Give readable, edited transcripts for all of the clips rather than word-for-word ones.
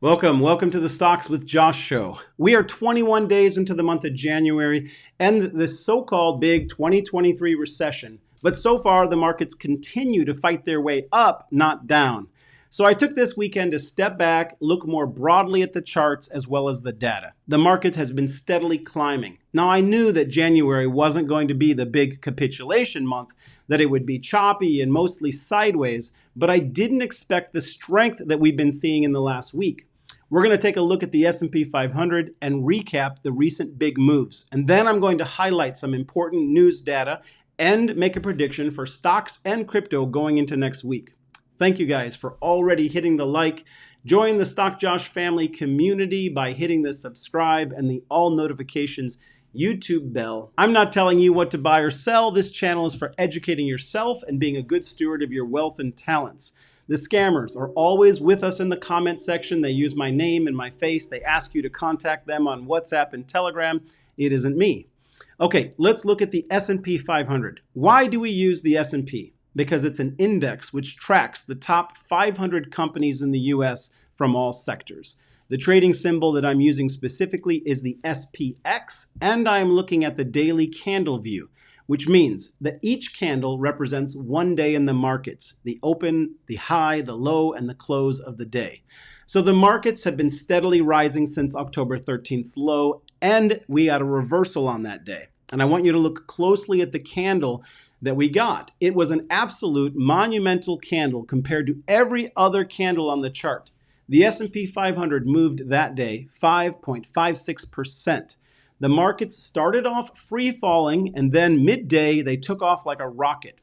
Welcome to the Stocks with Josh show. We are 21 days into the month of January and this so-called big 2023 recession. But so far, the markets continue to fight their way up, not down. So I took this weekend to step back, look more broadly at the charts as well as the data. The market has been steadily climbing. Now, I knew that January wasn't going to be the big capitulation month, that it would be choppy and mostly sideways, but I didn't expect the strength that we've been seeing in the last week. We're going to take a look at the S&P 500 and recap the recent big moves. And then I'm going to highlight some important news data and make a prediction for stocks and crypto going into next week. Thank you guys for already hitting the like. Join the Stock Josh family community by hitting the subscribe and the all notifications YouTube bell. I'm not telling you what to buy or sell. This channel is for educating yourself and being a good steward of your wealth and talents. The scammers are always with us in the comment section. They use my name and my face. They ask you to contact them on WhatsApp and Telegram. It isn't me. Okay, let's look at the S&P 500. Why do we use the S&P? Because it's an index which tracks the top 500 companies in the US from all sectors. The trading symbol that I'm using specifically is the SPX, and I'm looking at the daily candle view, which means that each candle represents one day in the markets, the open, the high, the low, and the close of the day. So the markets have been steadily rising since October 13th's low, and we got a reversal on that day. And I want you to look closely at the candle that we got. It was an absolute monumental candle compared to every other candle on the chart. The S&P 500 moved that day 5.56%. The markets started off free falling, and then midday they took off like a rocket.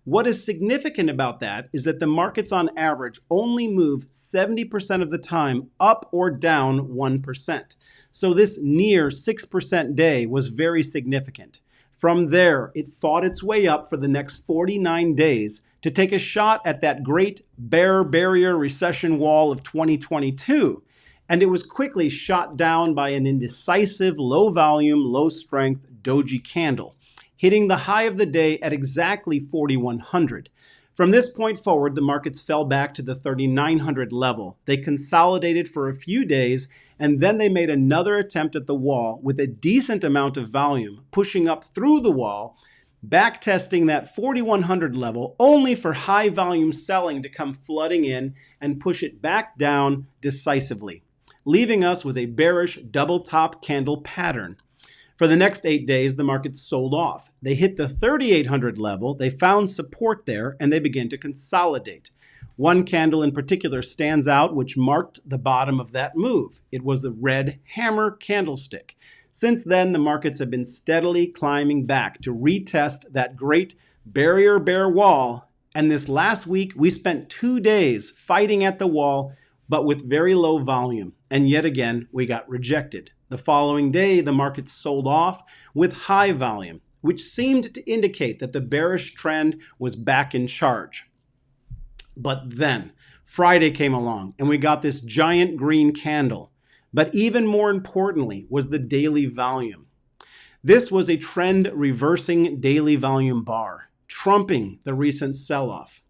What is significant about that is that the markets on average only move 70% of the time up or down 1%. So this near 6% day was very significant. From there, it fought its way up for the next 49 days to take a shot at that great bear barrier recession wall of 2022. And it was quickly shot down by an indecisive, low volume, low strength doji candle, hitting the high of the day at exactly 4,100. From this point forward, the markets fell back to the 3,900 level. They consolidated for a few days, and then they made another attempt at the wall with a decent amount of volume, pushing up through the wall, back testing that 4,100 level, only for high volume selling to come flooding in and push it back down decisively, leaving us with a bearish double top candle pattern. For the next 8 days, the market sold off. They hit the 3,800 level, they found support there, and they began to consolidate. One candle in particular stands out, which marked the bottom of that move. It was the red hammer candlestick. Since then, the markets have been steadily climbing back to retest that great barrier bear wall. And this last week, we spent 2 days fighting at the wall, but with very low volume. And yet again, we got rejected. The following day, the market sold off with high volume, which seemed to indicate that the bearish trend was back in charge. But then Friday came along and we got this giant green candle. But even more importantly was the daily volume. This was a trend reversing daily volume bar, trumping the recent sell-off.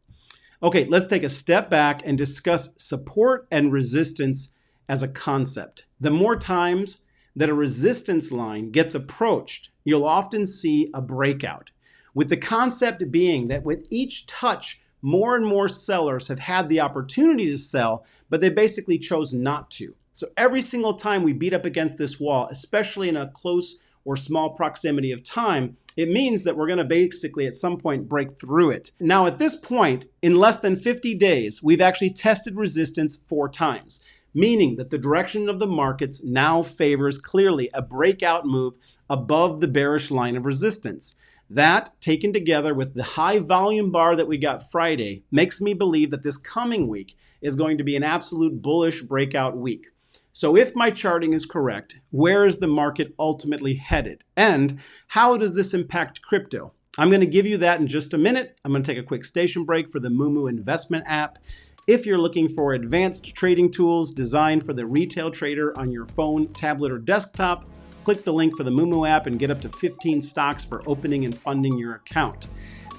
Okay, let's take a step back and discuss support and resistance as a concept. The more times that a resistance line gets approached, you'll often see a breakout, with the concept being that with each touch, more and more sellers have had the opportunity to sell, but they basically chose not to. So every single time we beat up against this wall, especially in a close or small proximity of time, it means that we're going to basically at some point break through it. Now at this point, in less than 50 days, we've actually tested resistance 4 times. Meaning that the direction of the markets now favors clearly a breakout move above the bearish line of resistance. That, taken together with the high volume bar that we got Friday, makes me believe that this coming week is going to be an absolute bullish breakout week. So if my charting is correct, where is the market ultimately headed? And how does this impact crypto? I'm going to give you that in just a minute. I'm going to take a quick station break for the Moomoo investment app. If you're looking for advanced trading tools designed for the retail trader on your phone, tablet, or desktop, click the link for the Moomoo app and get up to 15 stocks for opening and funding your account.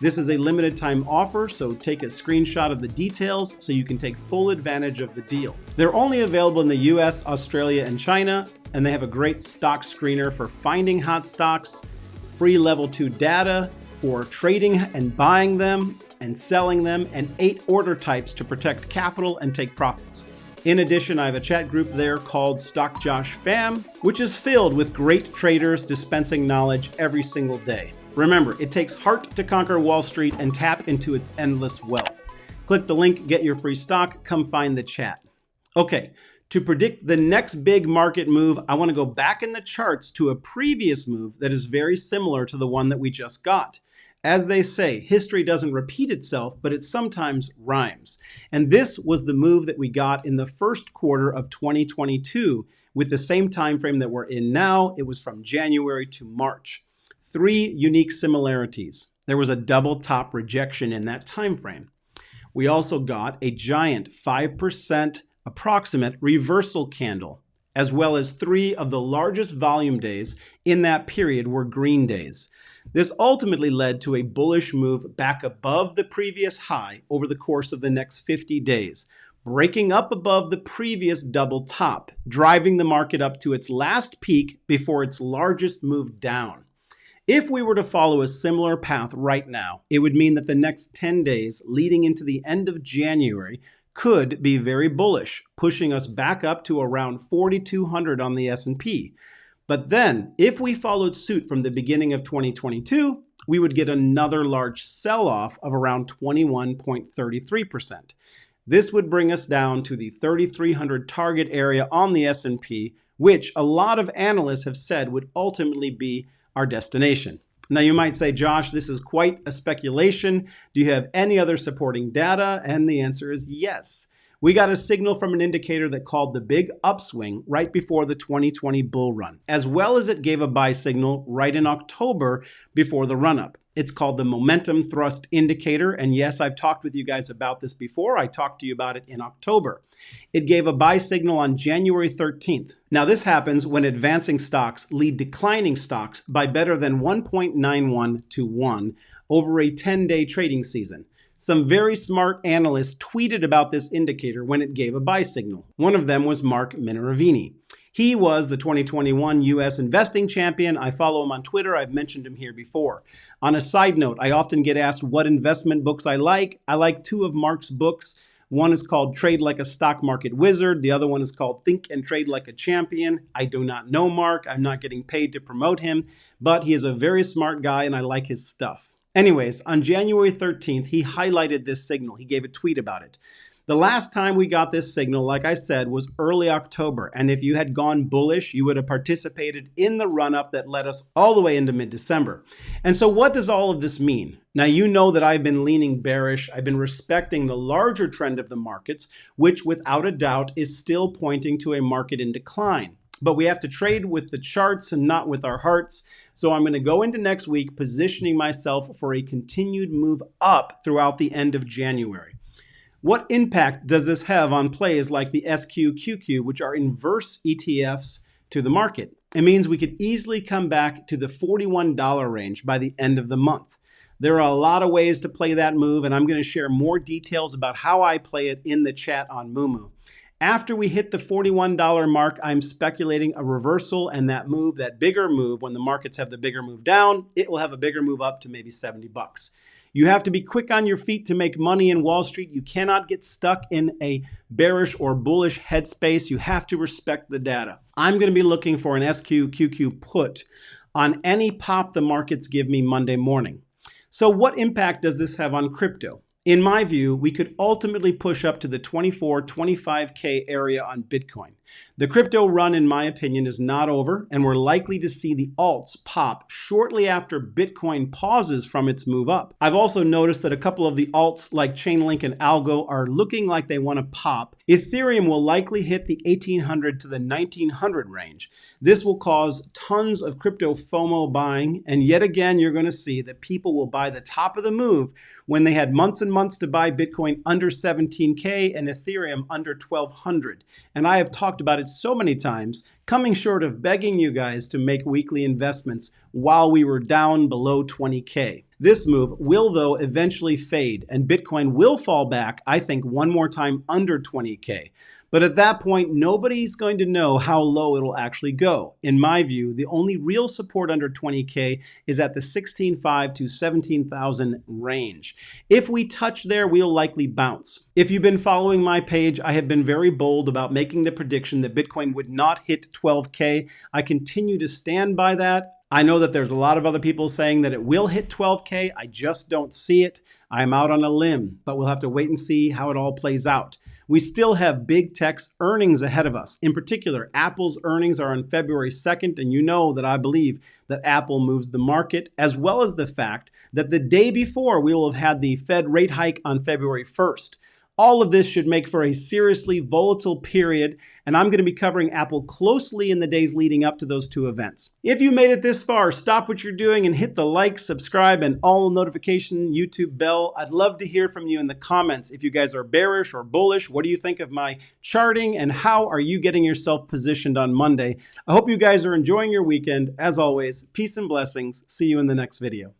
This is a limited time offer, so take a screenshot of the details so you can take full advantage of the deal. They're only available in the US, Australia, and China, and they have a great stock screener for finding hot stocks, free level 2 data for trading and buying them and selling them, and 8 order types to protect capital and take profits. In addition, I have a chat group there called Stock Josh Fam, which is filled with great traders dispensing knowledge every single day. Remember, it takes heart to conquer Wall Street and tap into its endless wealth. Click the link, get your free stock, come find the chat. Okay, to predict the next big market move, I want to go back in the charts to a previous move that is very similar to the one that we just got. As they say, history doesn't repeat itself, but it sometimes rhymes. And this was the move that we got in the first quarter of 2022 with the same time frame that we're in now. It was from January to March. 3 unique similarities. There was a double top rejection in that time frame. We also got a giant 5% approximate reversal candle, as well as 3 of the largest volume days in that period were green days. This ultimately led to a bullish move back above the previous high over the course of the next 50 days, breaking up above the previous double top, driving the market up to its last peak before its largest move down. If we were to follow a similar path right now, it would mean that the next 10 days leading into the end of January could be very bullish, pushing us back up to around 4,200 on the S&P. But then, if we followed suit from the beginning of 2022, we would get another large sell-off of around 21.33%. This would bring us down to the 3,300 target area on the S&P, which a lot of analysts have said would ultimately be our destination. Now you might say, Josh, this is quite a speculation. Do you have any other supporting data? And the answer is yes. We got a signal from an indicator that called the big upswing right before the 2020 bull run, as well as it gave a buy signal right in October before the run-up. It's called the momentum thrust indicator. And yes, I've talked with you guys about this before. I talked to you about it in October. It gave a buy signal on January 13th. Now this happens when advancing stocks lead declining stocks by better than 1.91 to 1 over a 10-day trading season. Some very smart analysts tweeted about this indicator when it gave a buy signal. One of them was Mark Mineravini. He was the 2021 U.S. investing champion. I follow him on Twitter. I've mentioned him here before. On a side note, I often get asked what investment books I like. I like 2 of Mark's books. One is called Trade Like a Stock Market Wizard. The other one is called Think and Trade Like a Champion. I do not know Mark. I'm not getting paid to promote him, but he is a very smart guy and I like his stuff. Anyways, on January 13th, he highlighted this signal. He gave a tweet about it. The last time we got this signal, like I said, was early October. And if you had gone bullish, you would have participated in the run-up that led us all the way into mid-December. And so what does all of this mean? Now, you know that I've been leaning bearish. I've been respecting the larger trend of the markets, which without a doubt is still pointing to a market in decline. But we have to trade with the charts and not with our hearts. So I'm going to go into next week positioning myself for a continued move up throughout the end of January. What impact does this have on plays like the SQQQ, which are inverse ETFs to the market? It means we could easily come back to the $41 range by the end of the month. There are a lot of ways to play that move, and I'm going to share more details about how I play it in the chat on Moomoo. After we hit the $41 mark, I'm speculating a reversal and that move, that bigger move, when the markets have the bigger move down, it will have a bigger move up to maybe $70. You have to be quick on your feet to make money in Wall Street. You cannot get stuck in a bearish or bullish headspace. You have to respect the data. I'm going to be looking for an SQQQ put on any pop the markets give me Monday morning. So what impact does this have on crypto? In my view, we could ultimately push up to the 24, 25K area on Bitcoin. The crypto run, in my opinion, is not over, and we're likely to see the alts pop shortly after Bitcoin pauses from its move up. I've also noticed that a couple of the alts like Chainlink and Algo are looking like they want to pop. Ethereum will likely hit the 1800 to the 1900 range. This will cause tons of crypto FOMO buying, and yet again, you're going to see that people will buy the top of the move when they had months and months to buy Bitcoin under 17K and Ethereum under 1200. And I have talked about it so many times, coming short of begging you guys to make weekly investments while we were down below 20K. This move will, though, eventually fade, and Bitcoin will fall back, I think, one more time under 20K. But at that point, nobody's going to know how low it'll actually go. In my view, the only real support under 20K is at the 16,500 to 17,000 range. If we touch there, we'll likely bounce. If you've been following my page, I have been very bold about making the prediction that Bitcoin would not hit 12K. I continue to stand by that. I know that there's a lot of other people saying that it will hit 12K. I just don't see it. I'm out on a limb, but we'll have to wait and see how it all plays out. We still have big tech's earnings ahead of us. In particular, Apple's earnings are on February 2nd, and you know that I believe that Apple moves the market, as well as the fact that the day before we will have had the Fed rate hike on February 1st. All of this should make for a seriously volatile period, and I'm going to be covering Apple closely in the days leading up to those two events. If you made it this far, stop what you're doing and hit the like, subscribe, and all notification YouTube bell. I'd love to hear from you in the comments. If you guys are bearish or bullish, what do you think of my charting, and how are you getting yourself positioned on Monday? I hope you guys are enjoying your weekend. As always, peace and blessings. See you in the next video.